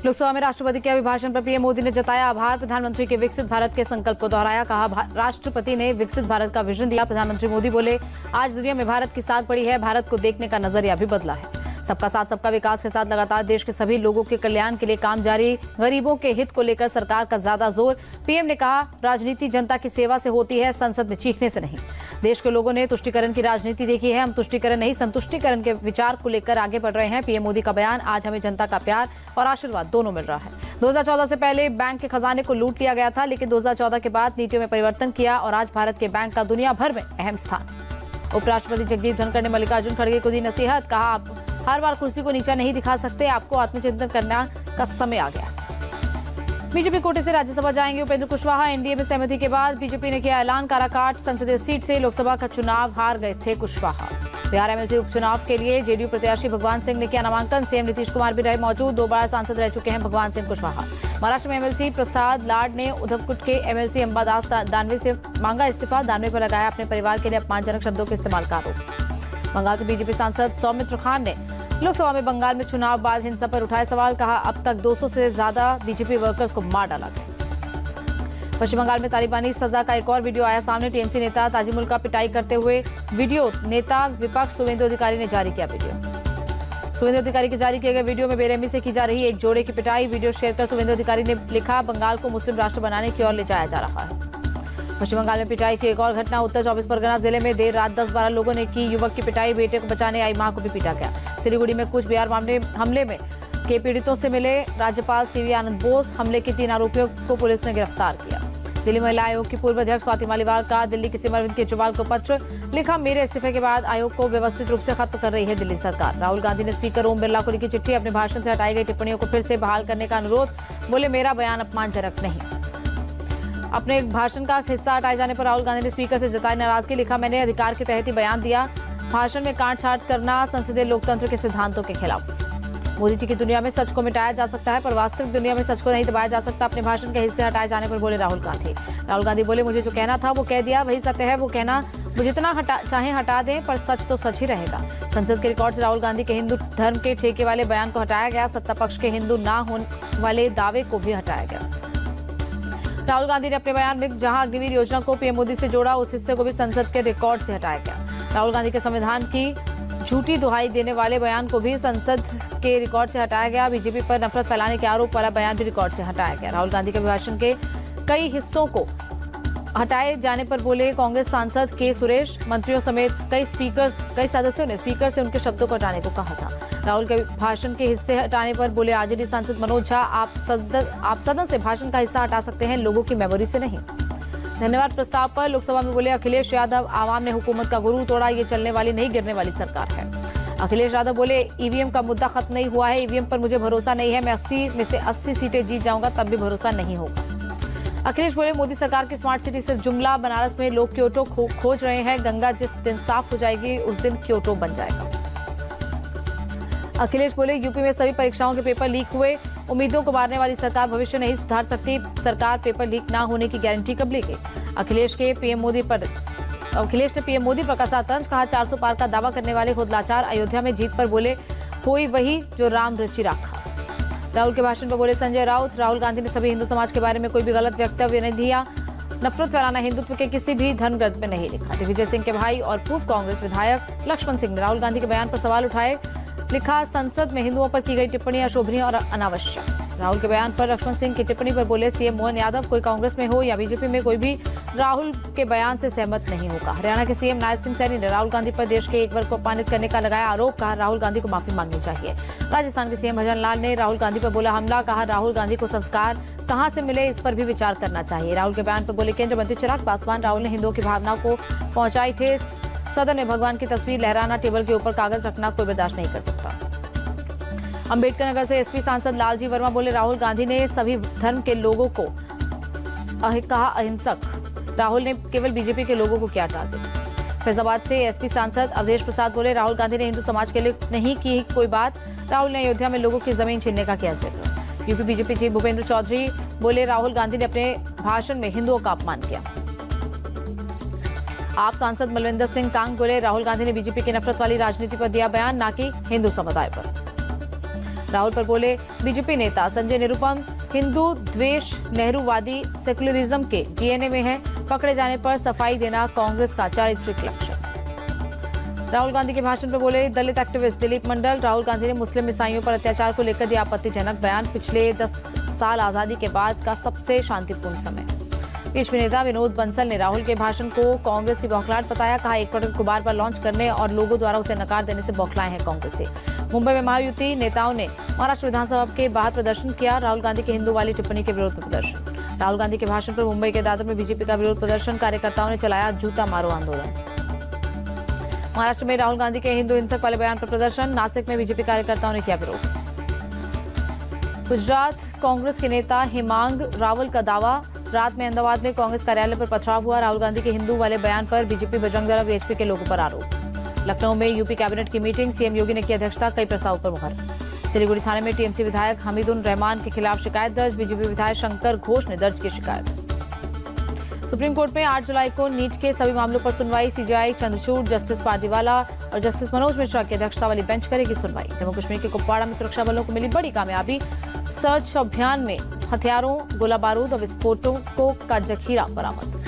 लोकसभा में राष्ट्रपति के अभिभाषण पर पीएम मोदी ने जताया आभार। प्रधानमंत्री के विकसित भारत के संकल्प को दोहराया। कहा राष्ट्रपति ने विकसित भारत का विजन दिया। प्रधानमंत्री मोदी बोले आज दुनिया में भारत की साख बढ़ी है, भारत को देखने का नजरिया भी बदला है। सबका साथ सबका विकास के साथ लगातार देश के सभी लोगों के कल्याण के लिए काम जारी। गरीबों के हित को लेकर सरकार का ज्यादा जोर। पीएम ने कहा राजनीति जनता की सेवा से होती है, संसद में चीखने से नहीं। देश के लोगों ने तुष्टीकरण की राजनीति देखी है, हम तुष्टीकरण नहीं संतुष्टीकरण के विचार को लेकर आगे बढ़ रहे हैं। पीएम मोदी का बयान आज हमें जनता का प्यार और आशीर्वाद दोनों मिल रहा है। 2014 से पहले बैंक के खजाने को लूट लिया गया था, लेकिन 2014 के बाद नीतियों में परिवर्तन किया और आज भारत के बैंक का दुनिया भर में अहम स्थान। उपराष्ट्रपति जगदीप धनखड़ ने मल्लिकार्जुन खड़गे को दी नसीहत। कहा आप हर बार कुर्सी को नीचा नहीं दिखा सकते, आपको आत्मचिंतन करने का समय आ गया। बीजेपी कोटे से राज्यसभा जाएंगे उपेंद्र कुशवाहा। एनडीए में सहमति के बाद बीजेपी ने किया ऐलान। काराकाट संसदीय सीट से लोकसभा का चुनाव हार गए थे कुशवाहा। बिहार एमएलसी उपचुनाव के लिए जेडीयू प्रत्याशी भगवान सिंह ने किया नामांकन। सीएम नीतीश कुमार भी रहे मौजूद। 2 बार सांसद रह चुके हैं भगवान सिंह कुशवाहा। महाराष्ट्र में एमएलसी प्रसाद लाड ने उद्धवकुट के एमएलसी अंबादास दानवे से मांगा इस्तीफा। दानवे पर लगाया अपने परिवार के लिए अपमानजनक शब्दों के इस्तेमाल का आरोप। बंगाल से बीजेपी सांसद सौमित्र खान ने लोकसभा में बंगाल में चुनाव बाद हिंसा पर उठाए सवाल। कहा अब तक 200 से ज्यादा बीजेपी वर्कर्स को मार डाला गया। पश्चिम बंगाल में तालिबानी सजा का एक और वीडियो आया सामने। टीएमसी नेता ताजिमुल का पिटाई करते हुए वीडियो नेता विपक्ष सुवेंदु अधिकारी ने जारी किया। वीडियो सुवेंदु अधिकारी के जारी किए गए वीडियो में बेरहमी से की जा रही एक जोड़े की पिटाई। वीडियो शेयर कर सुवेंदु अधिकारी ने लिखा बंगाल को मुस्लिम राष्ट्र बनाने की ओर ले जाया जा रहा है। पश्चिम बंगाल में पिटाई की एक और घटना। उत्तर 24 परगना जिले में देर रात 10-12 लोगों ने की युवक की पिटाई। बेटे को बचाने आई मां को भी पीटा गया। सिलीगुड़ी में कुछ बिहार हमले में के पीड़ितों से मिले राज्यपाल सीवी आनंद बोस। हमले के 3 आरोपियों को पुलिस ने गिरफ्तार किया। दिल्ली महिला आयोग की पूर्व अध्यक्ष स्वाति मालीवाल का दिल्ली के सीएम अरविंद केजरीवाल को पत्र लिखा। मेरे इस्तीफे के बाद आयोग को व्यवस्थित रूप से खत्म कर रही है दिल्ली सरकार। राहुल गांधी ने स्पीकर ओम बिरला को लिखी चिट्ठी। अपने भाषण से हटाई गई टिप्पणियों को फिर से बहाल करने का अनुरोध। बोले मेरा बयान अपमानजनक नहीं। अपने भाषण का हिस्सा हटाए जाने पर राहुल गांधी ने स्पीकर से जताई नाराजगी। लिखा मैंने अधिकार के तहत ही बयान दिया। भाषण में काट छाट करना संसदीय लोकतंत्र के सिद्धांतों के खिलाफ। मोदी जी की दुनिया में सच को मिटाया जा सकता है, पर वास्तविक दुनिया में सच को नहीं दबाया जा सकता। अपने भाषण के हिस्से हटाए जाने पर बोले राहुल गांधी। राहुल गांधी बोले मुझे जो कहना था वो कह दिया, वही सत्य है। वो कहना वो जितना चाहे हटा दें, पर सच तो सच ही रहेगा। संसद के रिकॉर्ड से राहुल गांधी के हिंदू धर्म के ठेके वाले बयान को हटाया गया। सत्ता पक्ष के हिंदू ना होने वाले दावे को भी हटाया गया। राहुल गांधी ने अपने बयान में जहां अग्निवीर योजना को पीएम मोदी से जोड़ा, उस हिस्से को भी संसद के रिकॉर्ड से हटाया गया। राहुल गांधी के संविधान की झूठी दुहाई देने वाले बयान को भी संसद के रिकॉर्ड से हटाया गया। बीजेपी पर नफरत फैलाने के आरोप वाला बयान भी रिकॉर्ड से हटाया गया। राहुल गांधी के अभिभाषण के कई हिस्सों को हटाए जाने पर बोले कांग्रेस सांसद के सुरेश। मंत्रियों समेत कई सदस्यों ने स्पीकर से उनके शब्दों को हटाने को कहा था। राहुल के भाषण के हिस्से हटाने पर बोले आरजेडी सांसद मनोज झा आप सदन से भाषण का हिस्सा हटा सकते हैं, लोगों की मेमोरी से नहीं। धन्यवाद प्रस्ताव पर लोकसभा में बोले अखिलेश यादव आवाम ने हुकूमत का गुरु तोड़ा, ये चलने वाली नहीं गिरने वाली सरकार है। अखिलेश यादव बोले ईवीएम का मुद्दा खत्म नहीं हुआ है, ईवीएम पर मुझे भरोसा नहीं है, मैं 80 में से 80 सीटें जीत जाऊंगा तब भी भरोसा नहीं होगा। अखिलेश बोले मोदी सरकार की स्मार्ट सिटी सिर्फ जुमला। बनारस में लोग क्योटो खोज रहे हैं, गंगा जिस दिन साफ हो जाएगी उस दिन क्योटो बन जाएगा। अखिलेश बोले यूपी में सभी परीक्षाओं के पेपर लीक हुए, उम्मीदों को मारने वाली सरकार भविष्य नहीं सुधार सकती, सरकार पेपर लीक ना होने की गारंटी कब लेगी। अखिलेश ने पीएम मोदी पर कसा तंज। कहा 400 पार का दावा करने वाले खुद लाचार। अयोध्या में जीत पर बोले हुई वही जो राम रचि राखा। राहुल के भाषण पर बोले संजय राउत। राहुल गांधी ने सभी हिंदू समाज के बारे में कोई भी गलत वक्तव्य नहीं दिया। नफरत फैलाना हिंदुत्व के किसी भी धर्म ग्रंथ में नहीं लिखा। दिग्विजय सिंह के भाई और पूर्व कांग्रेस विधायक लक्ष्मण सिंह ने राहुल गांधी के बयान पर सवाल उठाए। लिखा संसद में हिंदुओं पर की गई टिप्पणी अशोभनीय और अनावश्यक। राहुल के बयान पर लक्ष्मण सिंह की टिप्पणी पर बोले सीएम मोहन यादव कोई कांग्रेस में हो या बीजेपी में कोई भी राहुल के बयान से सहमत नहीं होगा। हरियाणा के सीएम नायब सिंह सैनी ने राहुल गांधी पर देश के एक वर्ग को अपमानित करने का लगाया आरोप। कहा राहुल गांधी को माफी मांगनी चाहिए। राजस्थान के सीएम भजन लाल ने राहुल गांधी पर बोला हमला। कहा राहुल गांधी को संस्कार कहां से मिले इस पर भी विचार करना चाहिए। राहुल के बयान पर बोले केंद्रीय मंत्री चिराग पासवान। राहुल ने हिंदुओं की भावना को पहुंचाई ठेस। सदन में भगवान की तस्वीर लहराना, टेबल के ऊपर कागज रखना कोई बर्दाश्त नहीं कर सकता। अंबेडकर नगर से एसपी सांसद लालजी वर्मा बोले राहुल गांधी ने सभी धर्म के लोगों को कहा अहिंसक। राहुल ने केवल बीजेपी के लोगों को क्या टारगेट। फैजाबाद से एसपी सांसद अवधेश प्रसाद बोले राहुल गांधी ने हिंदू समाज के लिए नहीं की कोई बात। राहुल ने अयोध्या में लोगों की जमीन छीनने का किया जिक्र। UP BJP chief Bhupendra Chaudhary बोले राहुल गांधी ने अपने भाषण में हिंदुओं का अपमान किया। आप सांसद मलविंदर सिंह कांग बोले राहुल गांधी ने बीजेपी की नफरत वाली राजनीति पर दिया बयान, ना कि हिंदू समुदाय पर। राहुल पर बोले बीजेपी नेता संजय निरुपम, हिंदू द्वेष नेहरूवादी सेक्युलरिज्म के डीएनए में है, पकड़े जाने पर सफाई देना कांग्रेस का चारित्रिक लक्ष्य। राहुल गांधी के भाषण पर बोले दलित एक्टिविस्ट दिलीप मंडल, राहुल गांधी ने मुस्लिम ईसाइयों पर अत्याचार को लेकर दिया आपत्तिजनक बयान, पिछले 10 साल आजादी के बाद का सबसे शांतिपूर्ण समय। बीजेपी नेता विनोद बंसल ने राहुल के भाषण को कांग्रेस की बौखलाहट बताया, कहा एक प्रोडक्ट को बार बार लॉन्च करने और लोगों द्वारा उसे नकार देने से बौखलाए हैं कांग्रेसी। मुंबई में महायुति नेताओं ने महाराष्ट्र विधानसभा के बाहर प्रदर्शन किया, राहुल गांधी की हिंदू वाली टिप्पणी के विरोध में प्रदर्शन। राहुल गांधी के भाषण पर मुंबई के दादर में बीजेपी का विरोध प्रदर्शन, कार्यकर्ताओं ने चलाया जूता मारो आंदोलन। महाराष्ट्र में राहुल गांधी के हिंदू हिंसक वाले बयान पर प्रदर्शन, नासिक में बीजेपी कार्यकर्ताओं ने किया विरोध। गुजरात कांग्रेस के नेता हेमांग रावल का दावा, रात में अहमदाबाद में कांग्रेस कार्यालय पर पथराव हुआ, राहुल गांधी के हिंदू वाले बयान पर बीजेपी बजरंग दल वीएचपी के लोगों पर आरोप। लखनऊ में यूपी कैबिनेट की मीटिंग, सीएम योगी ने की अध्यक्षता, कई प्रस्तावों पर मुहर। सिलीगुड़ी थाने में टीएमसी विधायक हमीदुर रहमान के खिलाफ शिकायत दर्ज, बीजेपी विधायक शंकर घोष ने दर्ज की शिकायत। सुप्रीम कोर्ट में 8 जुलाई को नीट के सभी मामलों पर सुनवाई, सीजेआई चंद्रचूड़, जस्टिस पारदीवाला और जस्टिस मनोज मिश्रा की अध्यक्षता वाली बेंच करेगी सुनवाई। जम्मू कश्मीर के कुपवाड़ा में सुरक्षा बलों को मिली बड़ी कामयाबी, सर्च अभियान में हथियारों, गोला बारूद और विस्फोटकों का जखीरा बरामद।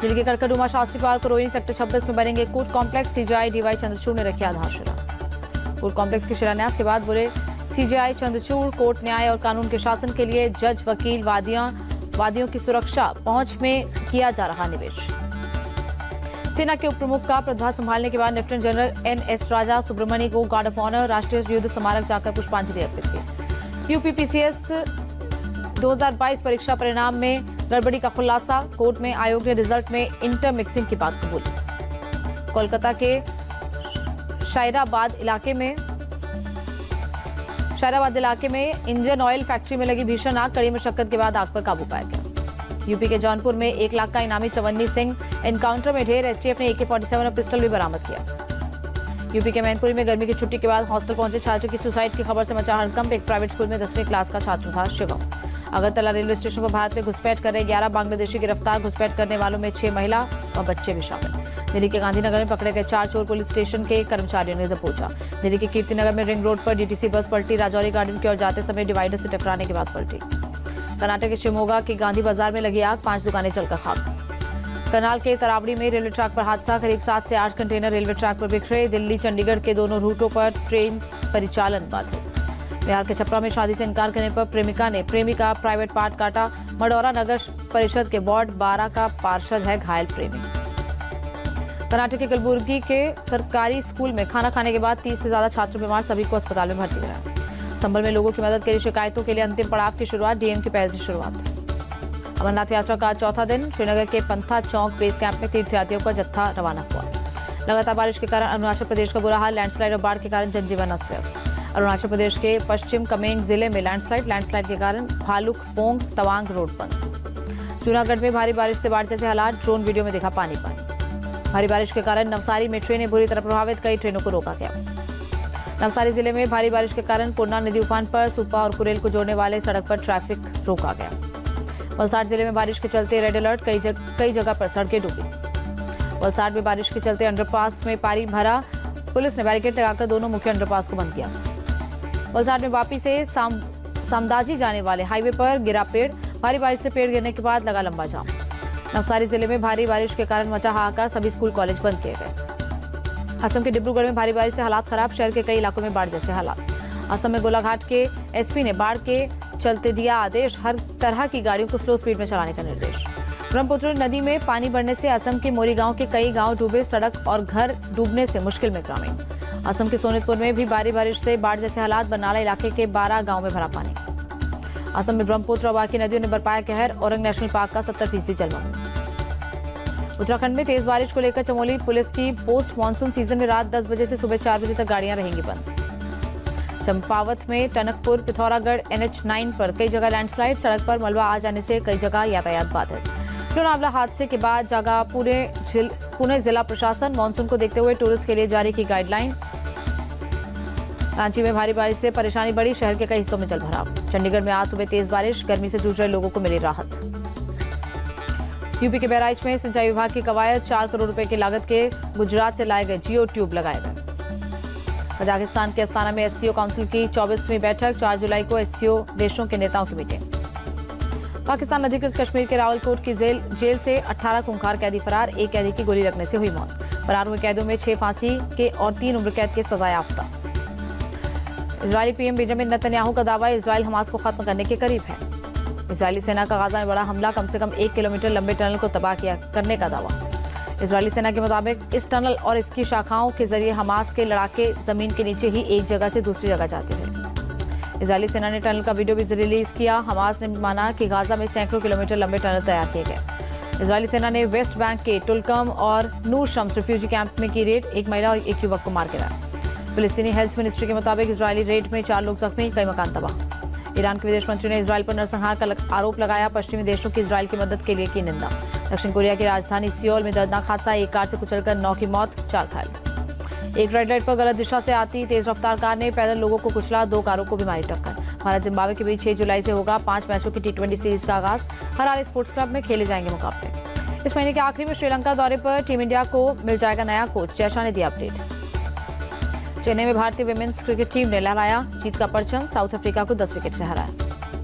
दिल्ली के कड़कड़डूमा शास्त्री पार्क और रोहिणी सेक्टर 26 में बनेंगे court complex, CJI DY Chandrachud ने रखी आधारशिला। कोर्ट कॉम्प्लेक्स के शिलान्यास के बाद बोले सीजेआई चंद्रचूड़, कोर्ट न्याय और कानून के शासन के लिए जज, वकील, वादियों की सुरक्षा पहुंच में किया जा रहा निवेश। सेना के उप प्रमुख का पदभार संभालने के बाद लेफ्टिनेंट जनरल एनएस राजा सुब्रमण्य को गार्ड ऑफ ऑनर, राष्ट्रीय युद्ध स्मारक जाकर पुष्पांजलि अर्पित की। यूपीपीसीएस 2022 परीक्षा परिणाम में गड़बड़ी का खुलासा, कोर्ट में आयोग ने रिजल्ट में इंटर मिक्सिंग की बात कबूली। कोलकाता के शायराबाद इलाके में इंजन ऑयल फैक्ट्री में लगी भीषण आग, कड़ी मशक्कत के बाद आग पर काबू पाया गया। यूपी के जौनपुर में 1 लाख का इनामी चवन्नी सिंह एनकाउंटर में ढेर, एसटीएफ ने AK-47 और पिस्टल भी बरामद किया। यूपी के मैनपुरी में गर्मी की छुट्टी के बाद हॉस्टल पहुंचे छात्र की सुसाइड की खबर से मचा हड़कंप, एक प्राइवेट स्कूल में 10वीं क्लास का छात्र था शिवम। अगरतला रेलवे स्टेशन पर भारत में घुसपैठ कर रहे 11 बांग्लादेशी गिरफ्तार, घुसपैठ करने वालों में 6 महिला और बच्चे भी शामिल। दिल्ली के गांधीनगर में पकड़े गए 4 चोर पुलिस स्टेशन के कर्मचारियों ने दबोचा। दिल्ली के कीर्तिनगर में रिंग रोड पर डीटीसी बस पलटी, राजौरी गार्डन की ओर जाते समय डिवाइडर से टकराने के बाद पलटी। कर्नाटक के शिवमोगा के गांधी बाजार में लगी आग, 5 दुकानें जलकर खाक। करनाल के तरावड़ी में रेलवे ट्रैक पर हादसा, करीब 7 से 8 कंटेनर रेलवे ट्रैक पर बिखरे, दिल्ली चंडीगढ़ के दोनों रूटों पर ट्रेन परिचालन बाधित। बिहार के छपरा में शादी से इनकार करने पर प्रेमिका ने प्रेमी का प्राइवेट पार्ट काटा, मडौरा नगर परिषद के वार्ड 12 का पार्षद है घायल प्रेमी। कर्नाटक के कलबुर्गी के सरकारी स्कूल में खाना खाने के बाद 30 से ज्यादा छात्र बीमार, सभी को अस्पताल में भर्ती कराया। संभल में लोगों की मदद के लिए शिकायतों के लिए अंतिम पड़ाव की शुरुआत, डीएम की पहल से शुरुआत। अमरनाथ यात्रा का चौथा दिन, श्रीनगर के पंथा चौक बेस कैंप में तीर्थयात्रियों का जत्था रवाना हुआ। लगातार बारिश के कारण अरुणाचल प्रदेश का बुरा हाल, लैंडस्लाइड और बाढ़ के कारण जनजीवन अस्त व्यस्त। अरुणाचल प्रदेश के पश्चिम कमेंग जिले में लैंडस्लाइड के कारण भालुक पोंग तवांग रोड बंद। जूनागढ़ में भारी बारिश से बाढ़ जैसे हालात, ड्रोन वीडियो में दिखा पानी। भारी बारिश के कारण नवसारी में ट्रेनें बुरी तरह प्रभावित, कई ट्रेनों को रोका गया। नवसारी जिले में भारी बारिश के कारण पूर्णा नदी उफान पर, सुपा और कुरेल को जोड़ने वाले सड़क पर ट्रैफिक रोका गया। वलसाड जिले में बारिश के चलते रेड अलर्ट, कई जगह पर सड़कें डूबी। वलसाड में बारिश के चलते अंडरपास में पानी भरा, पुलिस ने बैरिकेड लगाकर दोनों मुख्य अंडरपास को बंद किया। वलसाड में वापी से सामदाजी जाने वाले हाईवे पर गिरा पेड़, भारी बारिश से पेड़ गिरने के बाद लगा लंबा जाम। नवसारी जिले में भारी बारिश के कारण मचा हाहाकार, सभी स्कूल कॉलेज बंद किए गए। असम के डिब्रूगढ़ में भारी बारिश से हालात खराब, शहर के कई इलाकों में बाढ़ जैसे हालात। असम में गोलाघाट के एसपी ने बाढ़ के चलते दिया आदेश, हर तरह की गाड़ियों को स्लो स्पीड में चलाने का निर्देश। ब्रह्मपुत्र नदी में पानी बढ़ने से असम के मोरीगांव के कई गांव डूबे, सड़क और घर डूबने से मुश्किल में ग्रामीण। असम के सोनितपुर में भी भारी बारिश से बाढ़ जैसे हालात, बरनाला इलाके के 12 गांव में भरा पानी। असम में ब्रह्मपुत्र और बाकी नदियों ने बरपाया कहर, औरंग नेशनल पार्क का 70% जलमग्न। उत्तराखंड में तेज बारिश को लेकर चमोली पुलिस की पोस्ट मानसून सीजन में रात 10 बजे से सुबह 4 बजे तक गाड़ियां रहेंगी बंद। चंपावत में टनकपुर पिथौरागढ़ NH9 पर कई जगह लैंडस्लाइड, सड़क पर मलबा आ जाने से कई जगह यातायात बाधित। लोनावला हादसे के बाद जागा पुणे जिला प्रशासन, मानसून को देखते हुए टूरिस्ट के लिए जारी की गाइडलाइन। रांची में भारी बारिश से परेशानी बढ़ी, शहर के कई हिस्सों में जलभराव। चंडीगढ़ में आज सुबह तेज बारिश, गर्मी से जूझ रहे लोगों को मिली राहत। यूपी के बहराइच में सिंचाई विभाग की कवायद, 4 करोड़ रुपए की लागत के गुजरात से लाए गए जियो ट्यूब लगाए गए। कजाकिस्तान के अस्ताना में एससीओ काउंसिल की 24वीं बैठक, 4 जुलाई को एससीओ देशों के नेताओं की मीटिंग। पाकिस्तान अधिकृत कश्मीर के रावलकोट की जेल से 18 खूंखार कैदी फरार, एक कैदी की गोली लगने से हुई मौत। फरार हुए कैदियों में 6 फांसी के और 3 उम्र कैद के सजायाफ्ता। इजरायली पीएम बेंजामिन नेतन्याहू का दावा, इजरायल हमास को खत्म करने के करीब है। इजरायली सेना का गाजा में बड़ा हमला, कम से कम 1 किलोमीटर लंबे टनल को तबाह करने का दावा। इजरायली सेना के मुताबिक इस टनल और इसकी शाखाओं के जरिए हमास के लड़ाके जमीन के नीचे ही एक जगह से दूसरी जगह जाते थे। इजरायली सेना ने टनल का वीडियो भी रिलीज किया। हमास ने माना कि गाजा में सैकड़ों किलोमीटर लंबे टनल तैयार किए गए। इजरायली सेना ने वेस्ट बैंक के टुलकम और नूर शम्स रिफ्यूजी कैंप में की रेड, एक महिला और एक युवक को मार गिराया। फिलिस्तीनी हेल्थ मिनिस्ट्री के मुताबिक इजरायली रेड में 4 लोग जख्मी, कई मकान तबाह। ईरान के विदेश मंत्री ने इजरायल पर नरसंहार का आरोप लगाया, पश्चिमी देशों की इजरायल की मदद के लिए की निंदा। दक्षिण कोरिया की राजधानी सियोल में दर्दनाक हादसा, एक कार से कुचलकर 9 की मौत, 4 घायल। एक रेड लाइट पर गलत दिशा से आती तेज रफ्तार कार ने पैदल लोगों को कुचला, 2 कारों को भी मारी टक्कर। भारत जिम्बाब्वे के बीच 6 जुलाई से होगा 5 मैचों की T20 सीरीज का आगाज। हरारे स्पोर्ट्स क्लब में खेले जाएंगे मुकाबले। इस महीने के आखिरी में श्रीलंका दौरे पर टीम इंडिया को मिल जाएगा नया कोच, जयशा ने दिया अपडेट। चेन्नई में भारतीय विमेंस क्रिकेट टीम ने लहराया जीत का परचम, साउथ अफ्रीका को 10 विकेट से हराया।